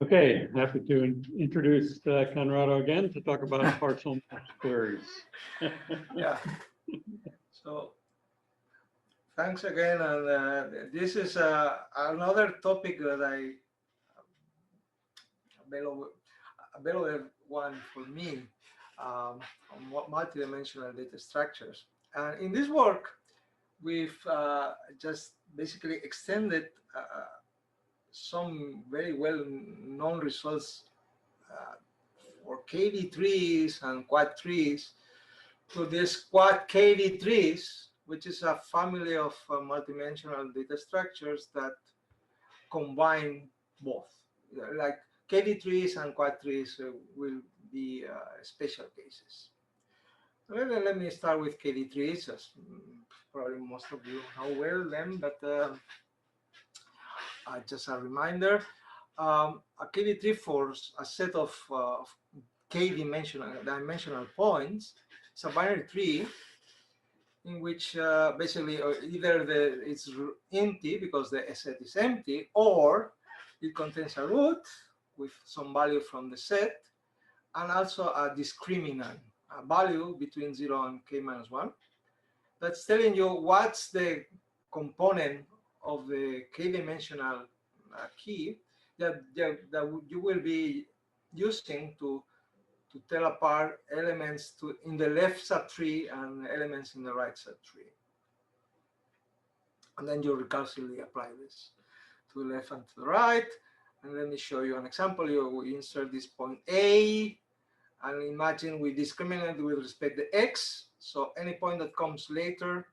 Okay, happy to introduce Conrado again to talk about partial match queries. Yeah. So thanks again, and this is another topic that available one for me on multidimensional data structures. And in this work, we've just basically extended some very well-known results for KD trees and quad trees to these quad KD trees, which is a family of multidimensional data structures that combine both. Like KD trees and quad trees will be special cases. Let me start with KD trees, as probably most of you know well them, but just a reminder. A KD tree for a set of k-dimensional points. It's a binary tree in which basically either it's empty because the set is empty, or it contains a root with some value from the set, and also a discriminant, a value between 0 and k minus 1. That's telling you what's the component of the k-dimensional key that you will be using to tell apart elements in the left subtree and elements in the right subtree. And then you recursively apply this to the left and to the right. And let me show you an example. We insert this point A, and imagine we discriminate with respect to x. So any point that comes later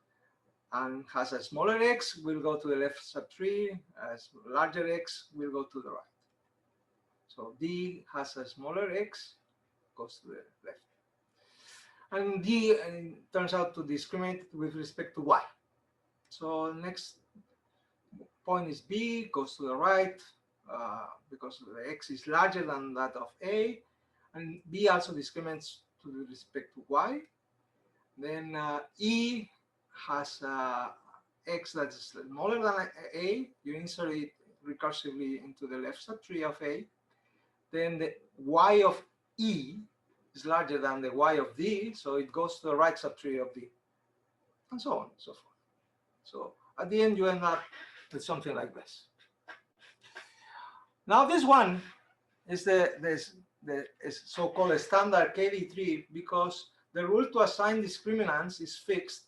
and has a smaller x will go to the left subtree, as larger x will go to the right. So D has a smaller x, goes to the left. And D turns out to discriminate with respect to y. So next point is B, goes to the right, because the x is larger than that of A. And B also discriminates to respect to y. Then E has x that's smaller than A. You insert it recursively into the left subtree of A. Then the y of E is larger than the y of D, so it goes to the right subtree of D, and so on and so forth. So at the end, you end up with something like this. Now this one is the so-called standard KD tree, because the rule to assign discriminants is fixed,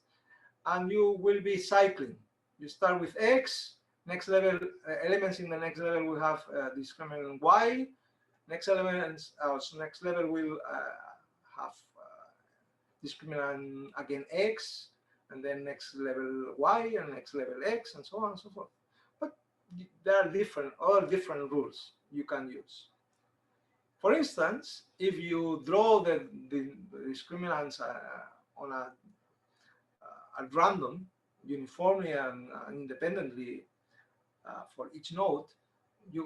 and you will be cycling. You start with X, next level, elements in the next level will have discriminant Y, next elements, so next level will have discriminant again X, and then next level Y, and next level X, and so on and so forth. But there are other different rules you can use. For instance, if you draw the discriminants at random, uniformly and independently for each node, you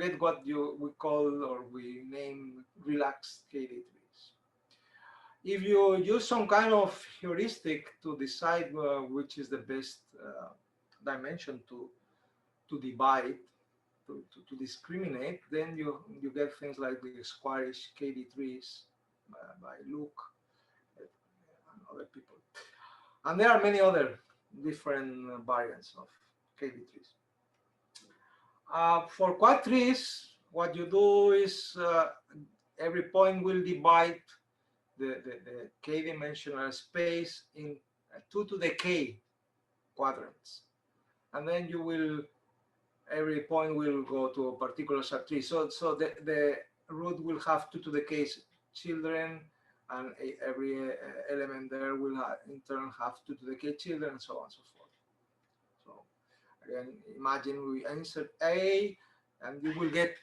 get what we call, or we name, relaxed KD trees. If you use some kind of heuristic to decide which is the best dimension to divide, to discriminate, then you get things like the squarish KD trees by Luke and other people. And there are many other different variants of KD trees. For quad trees, what you do is every point will divide the k-dimensional space in 2 to the k quadrants, and then you will, every point will go to a particular subtree. So the root will have 2 to the k children, and every element there will in turn have 2 to the k children, and so on and so forth. So again, imagine we insert A, and you will get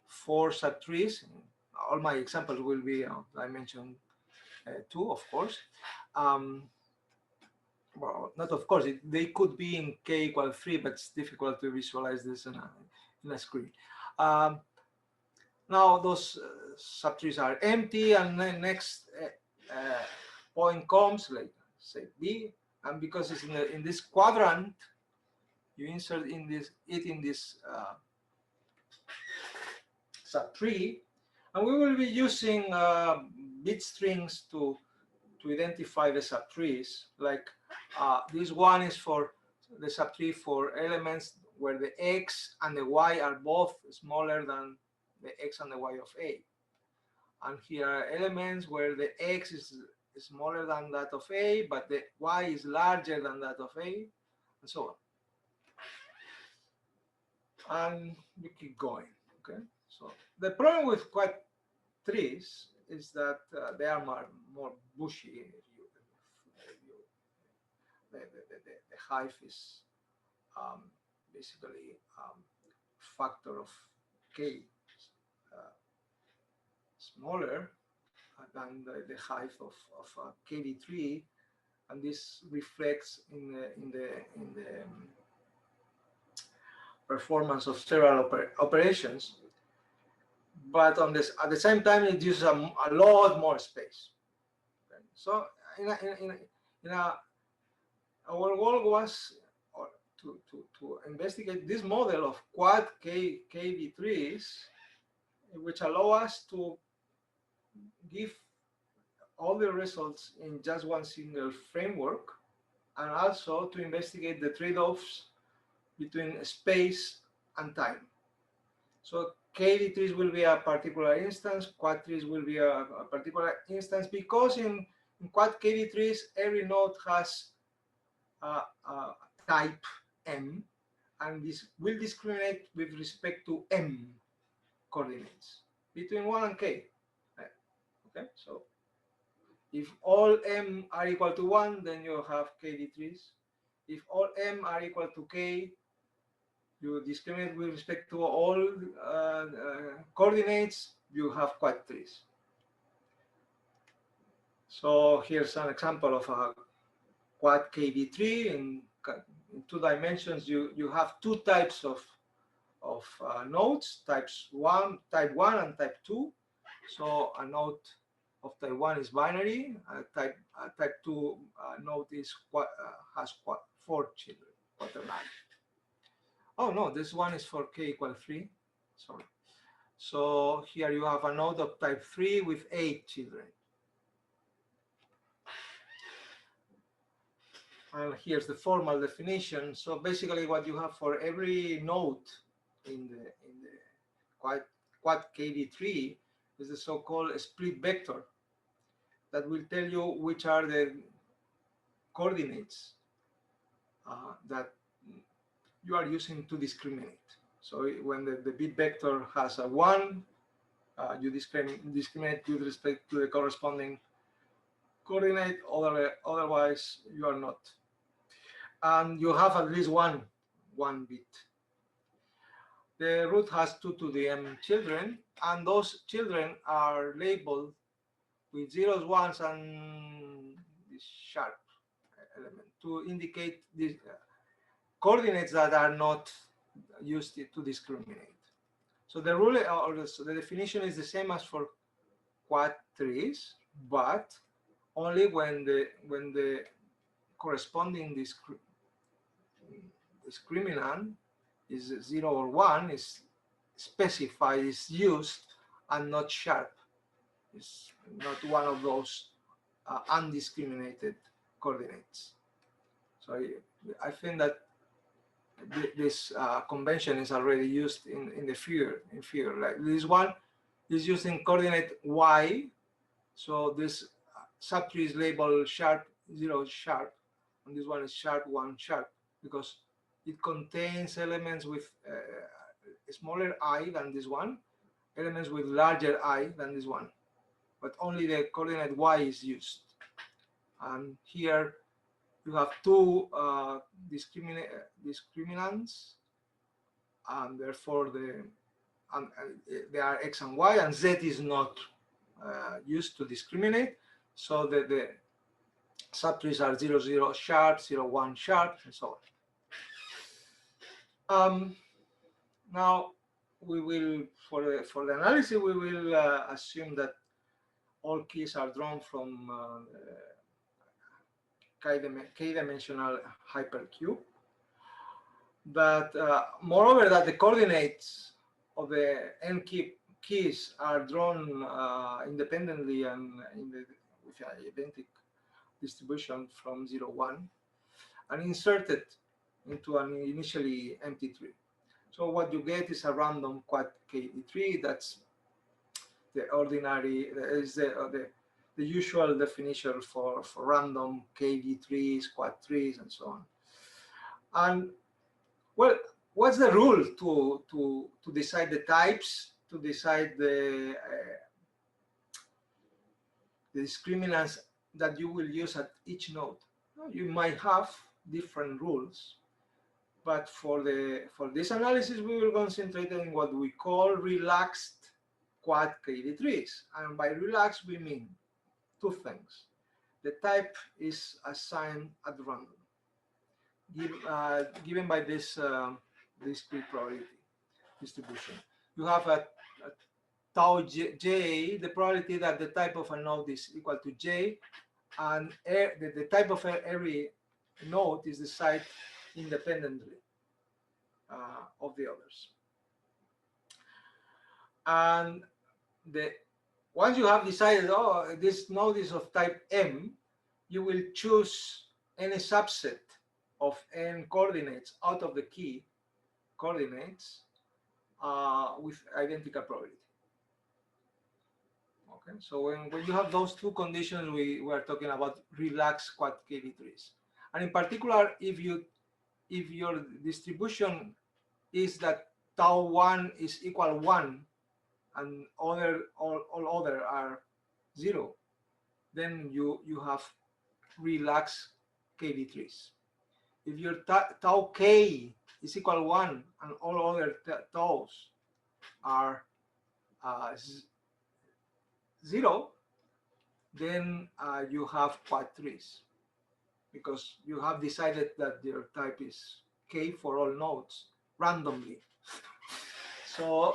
4 subtrees. All my examples will be dimension 2, of course. Well, not of course, they could be in k equal 3, but it's difficult to visualize this in a screen. Now those subtrees are empty, and then next point comes, like say B, and because it's in this quadrant, you insert in this subtree, and we will be using bit strings to identify the subtrees. Like this one is for the subtree for elements where the x and the y are both smaller than the x and the y of A. And here are elements where the x is smaller than that of A, but the y is larger than that of A, and so on. And you keep going. Okay. So the problem with quad trees is that they are more bushy. The height is basically factor of k smaller than the height of KD3, and this reflects in the performance of several operations. But on this, at the same time, it uses a lot more space. Okay. So our goal was to investigate this model of quad KV3s, which allow us to give all the results in just one single framework, and also to investigate the trade-offs between space and time. So KD3s will be a particular instance, quad trees will be a particular instance, because in quad KD3s, every node has type M, and this will discriminate with respect to M coordinates between 1 and k. Okay, so if all M are equal to 1, then you have KD3s. If all M are equal to k, you discriminate with respect to all coordinates, you have quad trees. So here's an example of a quad KD3. In 2 dimensions, you have 2 types of nodes, type 1 and type 2. So a node of type 1 is binary, type 2 node is has 4 children, quaternary. Oh no, this one is for k equal 3. Sorry. So here you have a node of type 3 with 8 children. And here's the formal definition. So basically, what you have for every node in the quad KD3 is the so-called split vector that will tell you which are the coordinates that you are using to discriminate. So when the bit vector has a 1, you discriminate with respect to the corresponding coordinate, otherwise you are not. And you have at least one bit. The root has 2 to the m children, and those children are labeled with zeros, ones, and this sharp element to indicate these coordinates that are not used to discriminate. So the rule or the definition is the same as for quad trees, but only when the corresponding discriminant is 0 or 1 is specified, is used, and not sharp. It's not one of those undiscriminated coordinates. So I think that this convention is already used in the figure. Like this one is using coordinate y, so this subtree is labeled sharp 0 sharp, and this one is sharp 1 sharp, because it contains elements with smaller I than this one, elements with larger I than this one, but only the coordinate y is used. And here you have 2 discriminants, and therefore they are x and y, and z is not used to discriminate. So the subtrees are 0 0 sharp, 0 1 sharp, and so on. Now we will, for the analysis, we will assume that all keys are drawn from k-dimensional hypercube. But moreover, that the coordinates of the n key keys are drawn independently and with an identical distribution from 0, 1, and inserted into an initially empty tree. So what you get is a random quad KD tree. That's the ordinary, is the usual definition for random KD trees, quad trees, and so on. And well, what's the rule to decide the types, to decide the discriminants that you will use at each node? You might have different rules, but for this analysis, we will concentrate on what we call relaxed quad KD trees. And by relaxed, we mean two things. The type is assigned at random, given by this discrete probability distribution. You have a tau j, the probability that the type of a node is equal to j, and the type of every node is decided independently of the others. And once you have decided, oh, this node is of type M, you will choose any subset of n coordinates out of the key coordinates with identical probability. Okay, so when you have those two conditions, we are talking about relaxed quad KD trees. And in particular, if your distribution is that tau 1 is equal 1 and all other are 0, then you have relaxed KD trees. If your tau k is equal 1 and all other taus are 0, then you have quad trees, because you have decided that your type is k for all nodes randomly. So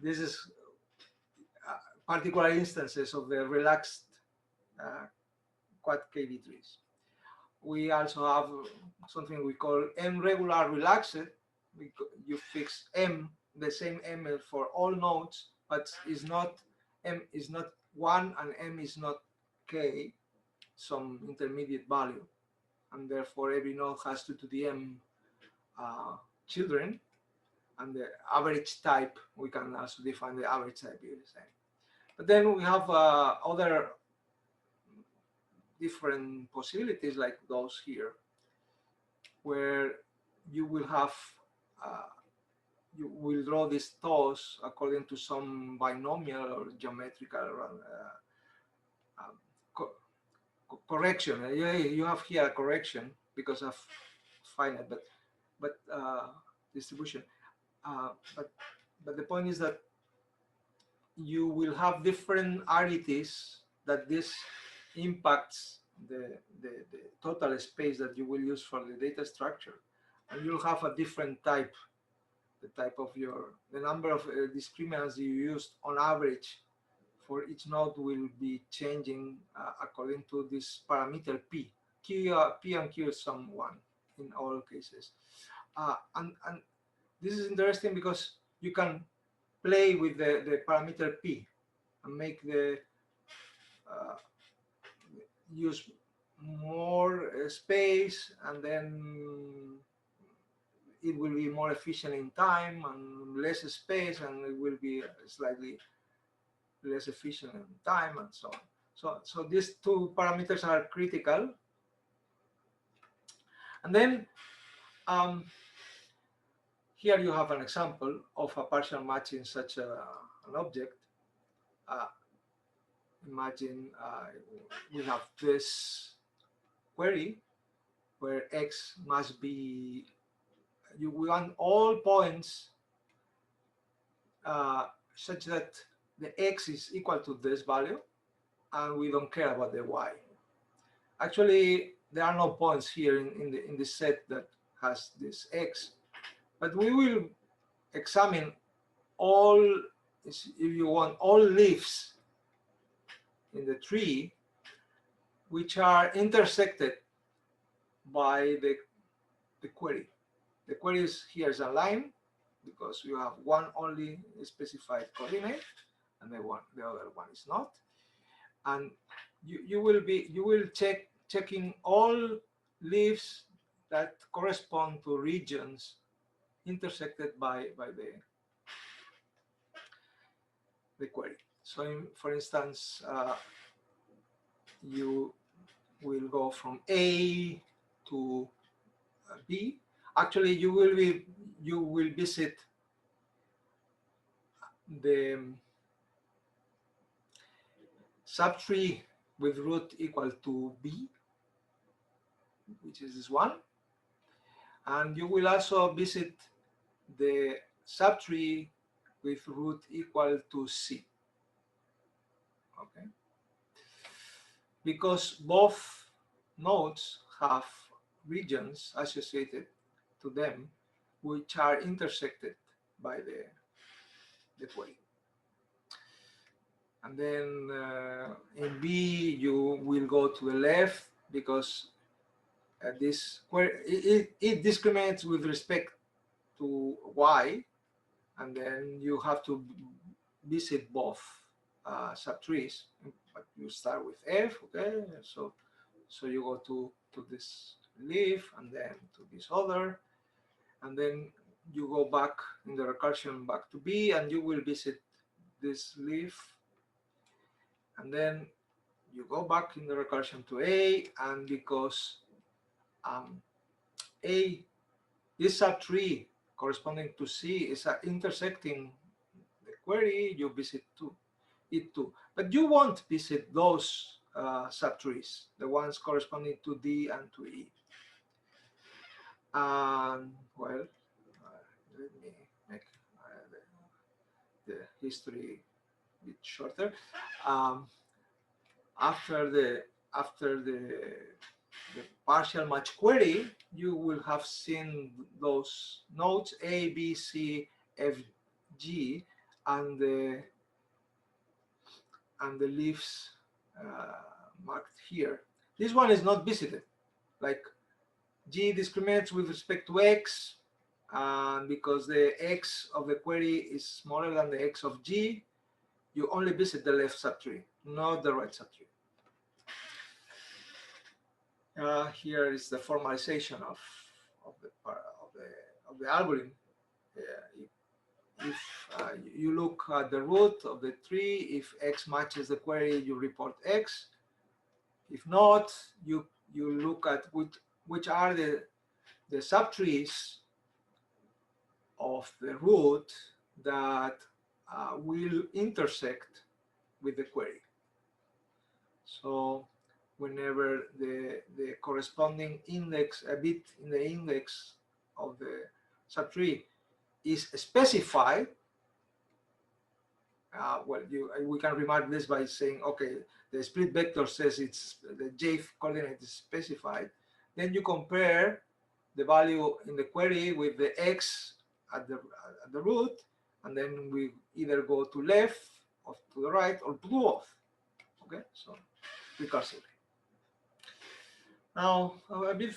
this is particular instances of the relaxed quad KD trees. We also have something we call M regular relaxed. You fix M, the same M for all nodes, but M is not 1 and M is not k, some intermediate value, and therefore every node has 2 to the m children, and the average type, we can also define the average type is the same. But then we have other different possibilities like those here, where you will have you will draw these taus according to some binomial or geometrical correction. You have here a correction because of finite, but distribution. But the point is that you will have different arities that this impacts the total space that you will use for the data structure, and you'll have a different type. The type of the number of discriminants you used on average for each node will be changing according to this parameter P. P and Q is some 1 in all cases. And this is interesting because you can play with the parameter P and make use more space, and then it will be more efficient in time, and less space, and it will be slightly less efficient in time, and so on. So these two parameters are critical. And then here you have an example of a partial match in such an object. Imagine we have this query where X must be, we want all points such that the X is equal to this value, and we don't care about the Y. Actually, there are no points here in the set that has this X, but we will examine all, if you want, all leaves in the tree which are intersected by the query. The query is, here's a line because you have one only specified coordinate and the other one is not. And you will checking all leaves that correspond to regions intersected by the query. So for instance, you will go from A to B. Actually, you will visit the subtree with root equal to B, which is this one, and you will also visit the subtree with root equal to C. Okay, because both nodes have regions associated to them which are intersected by the query. And then in B you will go to the left because this query it discriminates with respect to Y, and then you have to visit both subtrees. But you start with F, okay? So you go to this leaf and then to this other, and then you go back in the recursion back to B, and you will visit this leaf, and then you go back in the recursion to A, and because this subtree corresponding to C is intersecting the query, you visit it too. But you won't visit those subtrees, the ones corresponding to D and to E. And well, let me make the history a bit shorter. After the partial match query, you will have seen those nodes A, B, C, F, G, and the leaves marked here. This one is not visited. Like G discriminates with respect to X, and because the X of the query is smaller than the X of G, you only visit the left subtree, not the right subtree. Here is the formalization of the algorithm. If you look at the root of the tree, if X matches the query, you report X. If not, you look at which are the subtrees of the root that will intersect with the query. So whenever the corresponding index, a bit in the index of the subtree is specified, well, we can remark this by saying, okay, the split vector says it's the j coordinate is specified. Then you compare the value in the query with the x at the root, and then we either go to left or to the right or to both. Okay, so recursively. Now a bit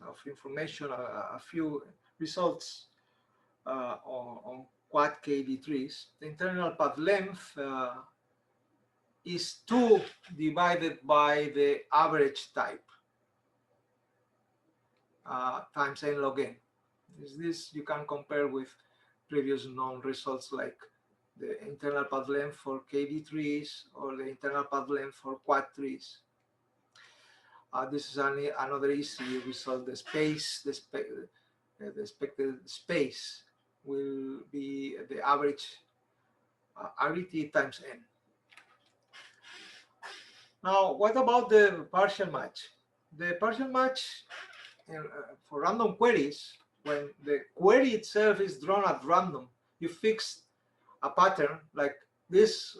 of information, a few results on quad KD trees. The internal path length is 2 divided by the average type times n log n. This you can compare with previous known results like the internal path length for KD trees or the internal path length for quad trees. This is another easy result. The space, the expected space will be the average RET times n. Now, what about the partial match? The partial match for random queries, when the query itself is drawn at random, you fix a pattern like this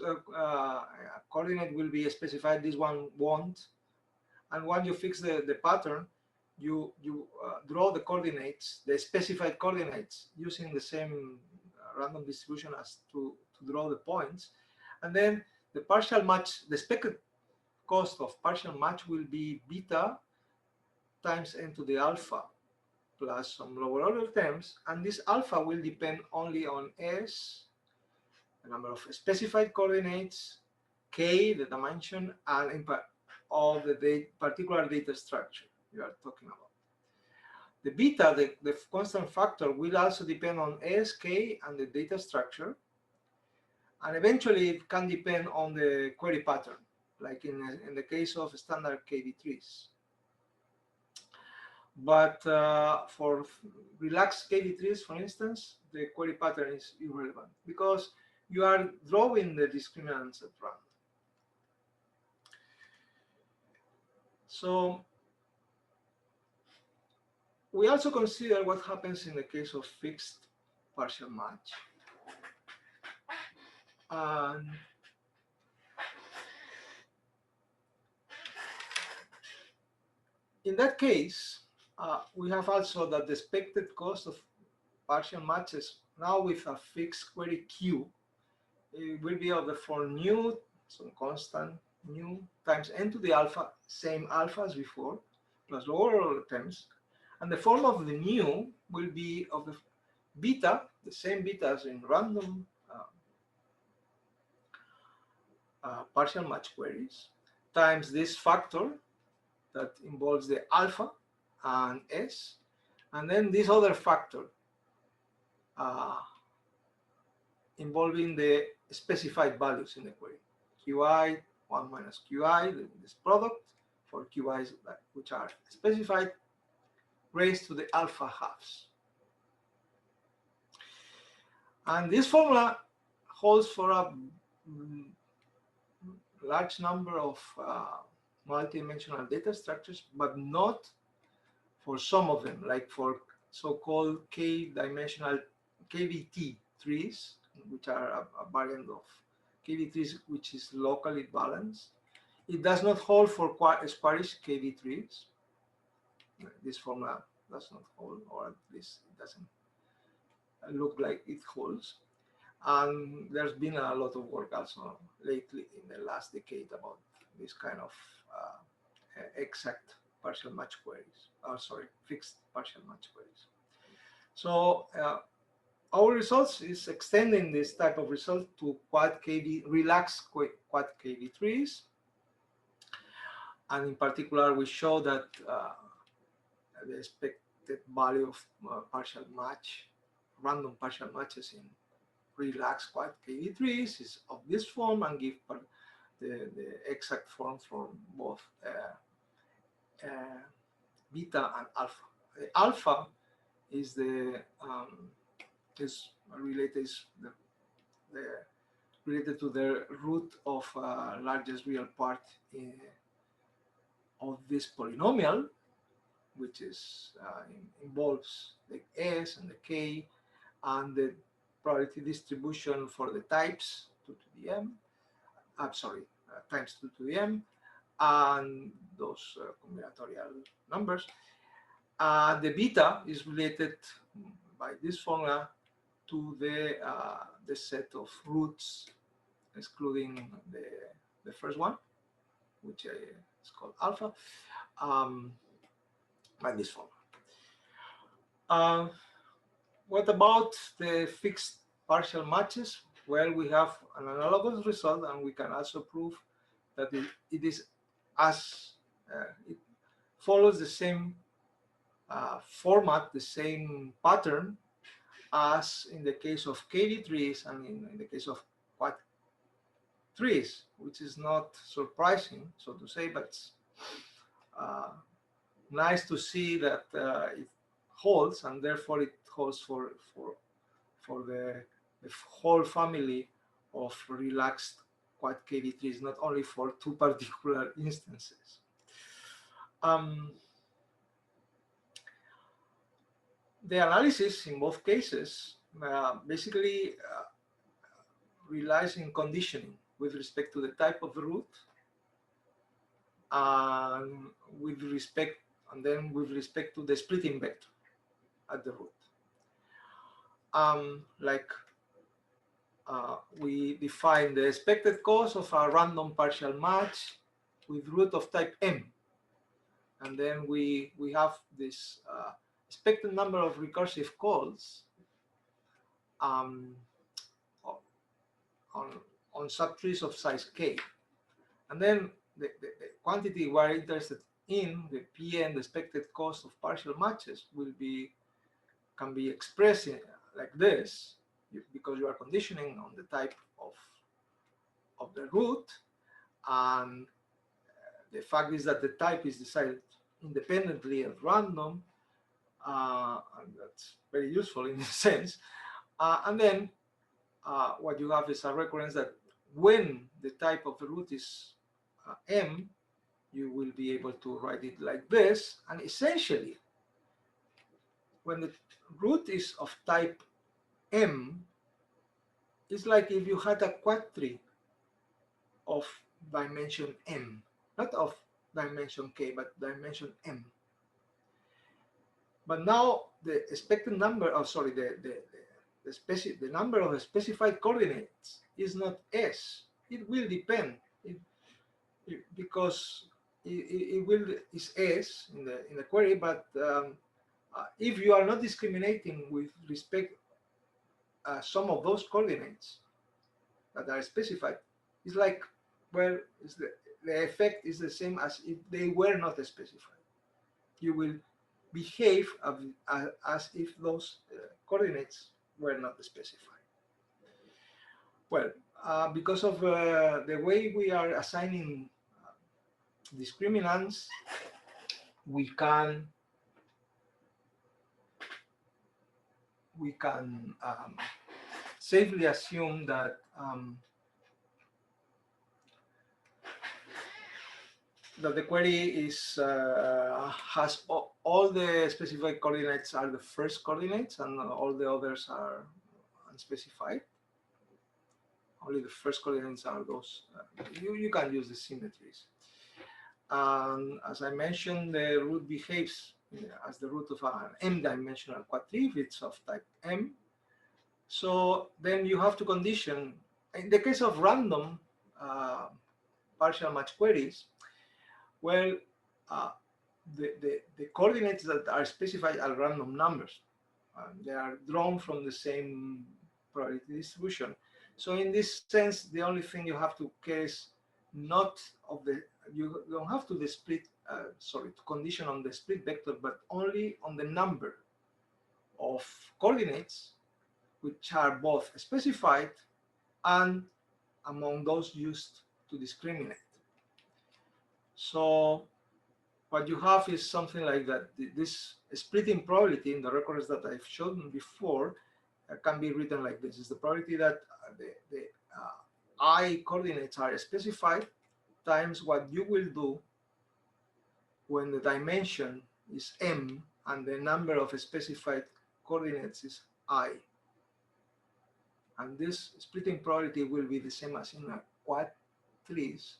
coordinate will be specified, this one won't. And when you fix the pattern, you draw the coordinates, the specified coordinates, using the same random distribution as to draw the points. And then the partial match, the expected cost of partial match will be beta times n to the alpha plus some lower order terms, and this alpha will depend only on S, the number of specified coordinates, K, the dimension, and of the particular data structure you are talking about. The beta, the constant factor, will also depend on S, K, and the data structure, and eventually it can depend on the query pattern, like in the case of standard KV trees. But for relaxed KV trees, for instance, the query pattern is irrelevant because you are drawing the discriminants at random. So we also consider what happens in the case of fixed partial match. And in that case, we have also that the expected cost of partial matches now with a fixed query Q, it will be of the form nu, some constant nu times n to the alpha, same alpha as before, plus lower order terms, and the form of the nu will be of the beta, the same beta as in random partial match queries, times this factor that involves the alpha and S, and then this other factor involving the specified values in the query. Qi, 1 minus Qi, this product for Qi's which are specified, raised to the alpha halves. And this formula holds for a large number of multidimensional data structures, but not for some of them, like for so-called k-dimensional KVT trees, which are a variant of KV trees which is locally balanced. It does not hold for squarish KV trees. This formula does not hold, or at least it doesn't look like it holds. And there's been a lot of work also lately in the last decade about this kind of exact partial match queries, fixed partial match queries. So our results is extending this type of result to relaxed quad KV trees. And in particular, we show that the expected value of random partial matches in relaxed quad KV trees is of this form, and give the exact form for both beta and alpha. The alpha is related to the root of largest real part of this polynomial, which is involves the S and the K, and the probability distribution for the types 2 to the m. Times 2 to the m, and those combinatorial numbers. The beta is related by this formula to the set of roots, excluding the first one, which is called alpha, by this formula. What about the fixed partial matches? Well, we have an analogous result, and we can also prove that it is it follows the same format, the same pattern as in the case of KV trees and in the case of quad trees, which is not surprising, so to say, but nice to see that it holds, and therefore it holds for the whole family of relaxed quad KV trees, not only for two particular instances. The analysis in both cases basically relies in conditioning with respect to the type of the root, and with respect to the splitting vector at the root. We define the expected cost of a random partial match with root of type m, and then we have this expected number of recursive calls on subtrees of size k. And then the quantity we're interested in, the Pn, the expected cost of partial matches, can be expressed like this, because you are conditioning on the type of the root, and the fact is that the type is decided independently at random, and that's very useful in this sense. And then what you have is a recurrence that when the type of the root is m, you will be able to write it like this. And essentially, when the root is of type m, it's like if you had a quadtree of dimension m, not of dimension k, but dimension m. But now the expected number of, sorry, the number of specified coordinates is not s. It will depend, because is s in the query, but if you are not discriminating with respect some of those coordinates that are specified, it's like, well, the effect is the same as if they were not specified. You will behave as if those coordinates were not specified. Well, because of the way we are assigning discriminants, we can safely assume that that the query has all the specified coordinates are the first coordinates, and all the others are unspecified. Only the first coordinates are those. You can use the symmetries. As I mentioned, the root behaves as the root of an m-dimensional quadtree if it's of type m. So then you have to condition, in the case of random partial match queries, well, the coordinates that are specified are random numbers. They are drawn from the same probability distribution. So in this sense, the only thing you have to care is not of the, you don't have to the split, to condition on the split vector, but only on the number of coordinates which are both specified and among those used to discriminate. So what you have is something like that. This splitting probability in the records that I've shown before can be written like this. Is the probability that the I coordinates are specified times what you will do when the dimension is m and the number of specified coordinates is I. And this splitting probability will be the same as in a quadtrees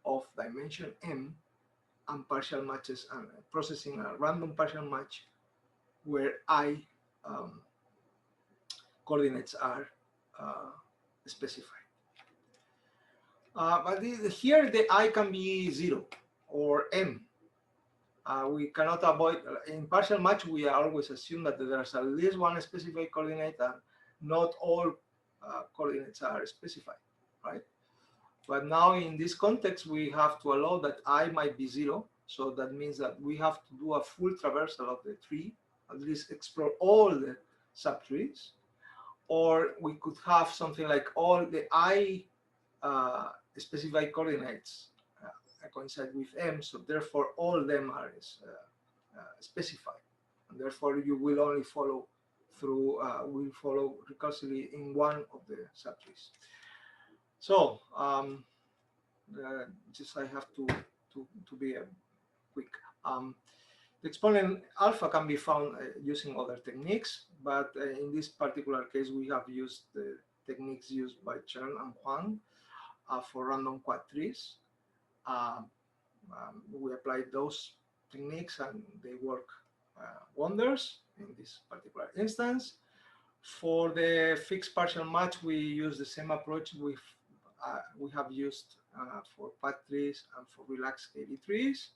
of dimension m and partial matches, and processing a random partial match where I coordinates are specified. But here the I can be 0 or m. We cannot avoid, in partial match, we always assume that there's at least one specified coordinate and not all coordinates are specified, right? But now in this context, we have to allow that I might be 0. So that means that we have to do a full traversal of the tree, at least explore all the subtrees. Or we could have something like all the I specified coordinates coincide with m, so therefore all of them are specified, and therefore you will only follow through, will follow recursively in one of the subtrees. So just I have to be quick. The exponent alpha can be found using other techniques, but in this particular case we have used the techniques used by Chen and Huang for random quadtrees. We applied those techniques and they work wonders in this particular instance. For the fixed partial match, we use the same approach we have used for path trees and for relaxed KB trees.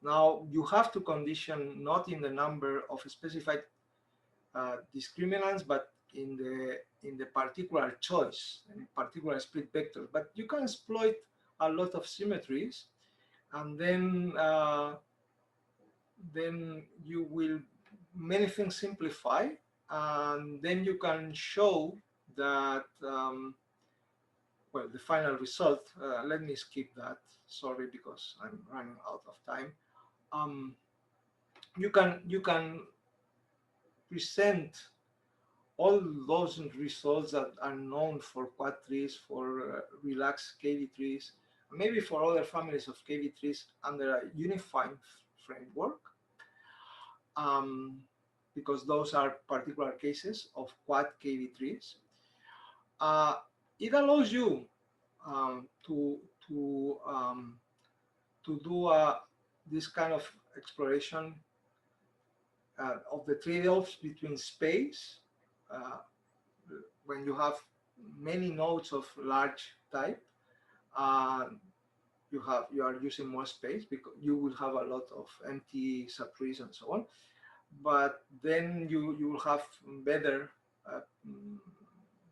Now you have to condition not in the number of specified discriminants, but in the particular choice, in particular split vector. But you can exploit a lot of symmetries, and then you will many things simplify, and then you can show that well, the final result. Let me skip that. Sorry, because I'm running out of time. You can present all those results that are known for quad trees, for relaxed KV trees, maybe for other families of KV trees under a unified framework, because those are particular cases of quad KV trees. It allows you to do this kind of exploration of the trade-offs between space, when you have many nodes of large type, you are using more space because you will have a lot of empty subtrees and so on. But then you will have better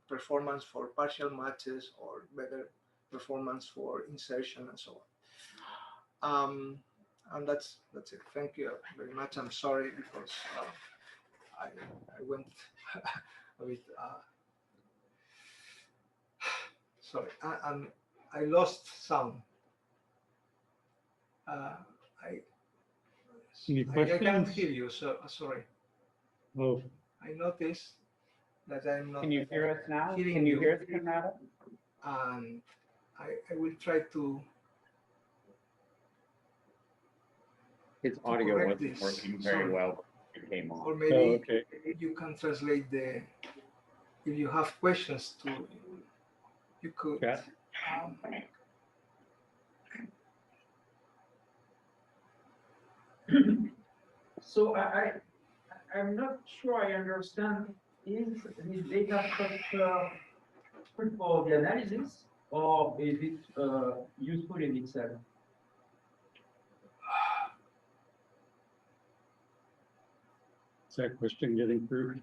performance for partial matches, or better performance for insertion and so on. And that's it. Thank you very much. I'm sorry because I went a bit sorry, and I lost sound. I can't hear you, so sorry. Oh, I noticed that I'm not. Can you hear us now? Can you hear us, Conrado? And I will try to. His audio correct wasn't this. working very well before you came on. Or maybe okay. you can translate if you have questions you could. Chat. So I'm not sure I understand. Is the data structure good for the analysis, or is it useful in itself? Is that question getting through?